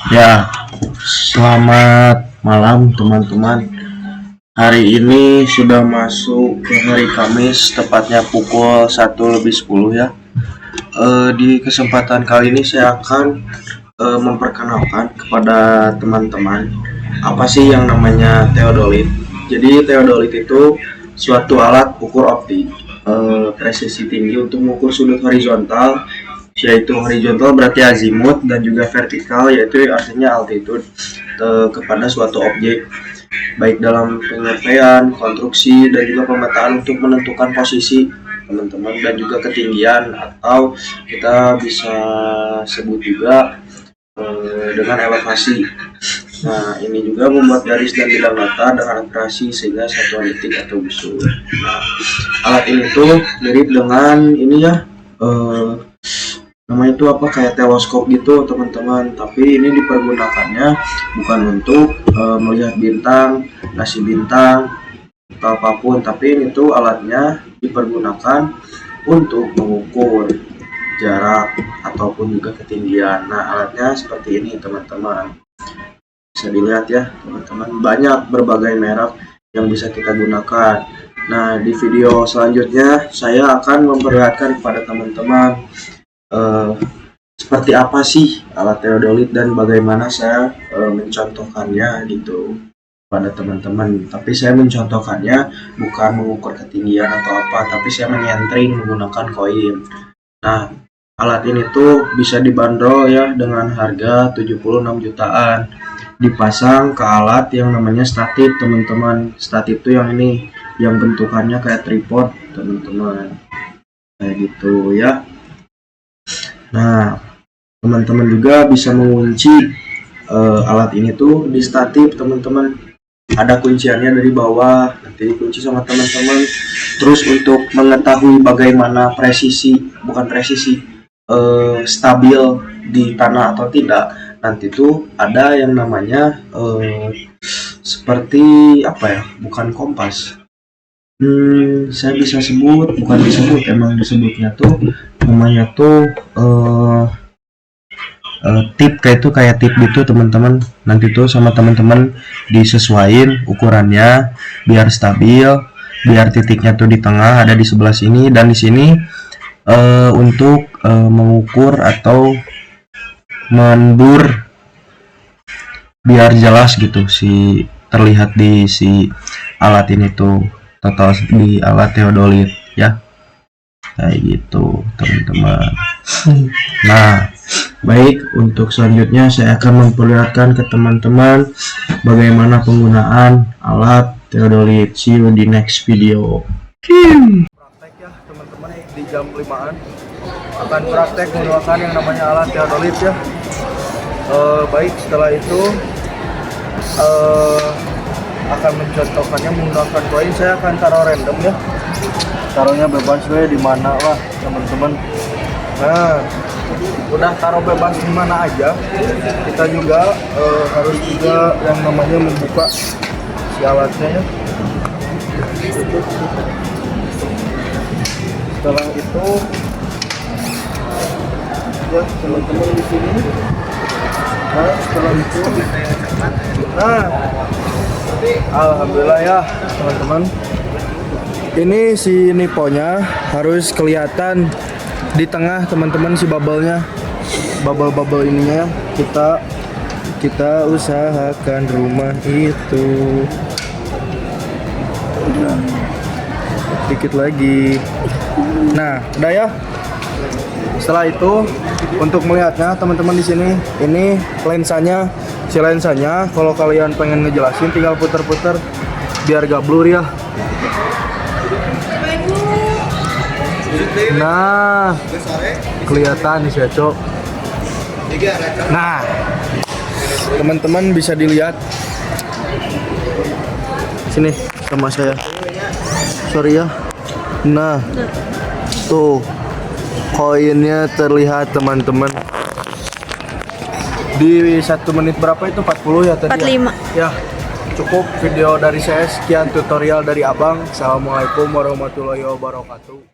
Ya, selamat malam teman-teman. Hari ini sudah masuk ke hari Kamis, tepatnya pukul 1:10 ya. Di kesempatan kali ini saya akan memperkenalkan kepada teman-teman apa sih yang namanya teodolit. Jadi teodolit itu suatu alat ukur optik presisi tinggi untuk mengukur sudut horizontal, yaitu horizontal berarti azimut, dan juga vertikal yaitu artinya altitude kepada suatu objek, baik dalam penyervean, konstruksi, dan juga pemetaan untuk menentukan posisi teman-teman dan juga ketinggian, atau kita bisa sebut juga dengan elevasi. Nah, ini juga membuat garis dan bidang mata dengan akurasi sehingga satuan detik atau busur. Nah, alat ini tuh mirip dengan ini ya, namanya itu apa, kayak teleskop gitu teman-teman, tapi ini dipergunakannya bukan untuk melihat bintang, ngasih bintang atau apapun, tapi ini tuh alatnya dipergunakan untuk mengukur jarak ataupun juga ketinggian. Nah, alatnya seperti ini teman-teman, bisa dilihat ya teman-teman, banyak berbagai merek yang bisa kita gunakan. Nah, di video selanjutnya saya akan memperlihatkan kepada teman-teman seperti apa sih alat teodolit dan bagaimana saya mencontohkannya gitu pada teman-teman. Tapi saya mencontohkannya bukan mengukur ketinggian atau apa, tapi saya menyentring menggunakan koin. Nah, alat ini tuh bisa dibanderol ya dengan harga 76 jutaan. Dipasang ke alat yang namanya statif teman-teman. Statif tuh yang ini, yang bentukannya kayak tripod teman-teman, kayak gitu ya. Nah, teman-teman juga bisa mengunci alat ini tuh di statif teman-teman. Ada kunciannya dari bawah, nanti dikunci sama teman-teman. Terus untuk mengetahui bagaimana stabil di tanah atau tidak, nanti tuh ada yang namanya seperti apa ya, bukan kompas. Saya bisa sebut, bukan disebut, emang disebutnya tuh namanya tuh tip, kayak tip gitu teman-teman. Nanti tuh sama teman-teman disesuaikan ukurannya biar stabil, biar titiknya tuh di tengah, ada di sebelah sini dan di sini untuk mengukur atau mendur biar jelas gitu si terlihat di si alat ini tuh, total di alat teodolit ya, kayak gitu teman-teman. Nah, baik, untuk selanjutnya saya akan memperlihatkan ke teman-teman bagaimana penggunaan alat teodolit. See you di next video. Praktek ya teman-teman, di jam 5-an akan praktek menggunakan yang namanya alat teodolit ya. Baik, setelah itu akan mencontohkannya menggunakan koin. Saya akan taruh random ya, taruhnya bebas di mana lah teman-teman. Nah, udah taruh bebas di mana aja, kita juga harus juga yang namanya membuka si alatnya ya. Setelah itu ya teman-teman di sini. Nah, setelah itu alhamdulillah ya teman-teman, ini si niponya harus kelihatan di tengah teman-teman, si bubble-nya, bubble ininya. Kita usahakan rumah itu. Nah, dikit lagi. Nah, udah ya. Setelah itu untuk melihatnya teman-teman, di sini ini lensanya, si lensanya kalau kalian pengen ngejelasin tinggal puter-puter biar gak blur ya. Nah, kelihatan sih ya, Cok. Nah, teman-teman bisa dilihat sini sama saya. Sorry ya. Nah, tuh koinnya terlihat teman-teman. Di 1 menit berapa itu? 40 ya tadi? 45 ya. Cukup video dari saya, sekian tutorial dari Abang. Assalamualaikum warahmatullahi wabarakatuh.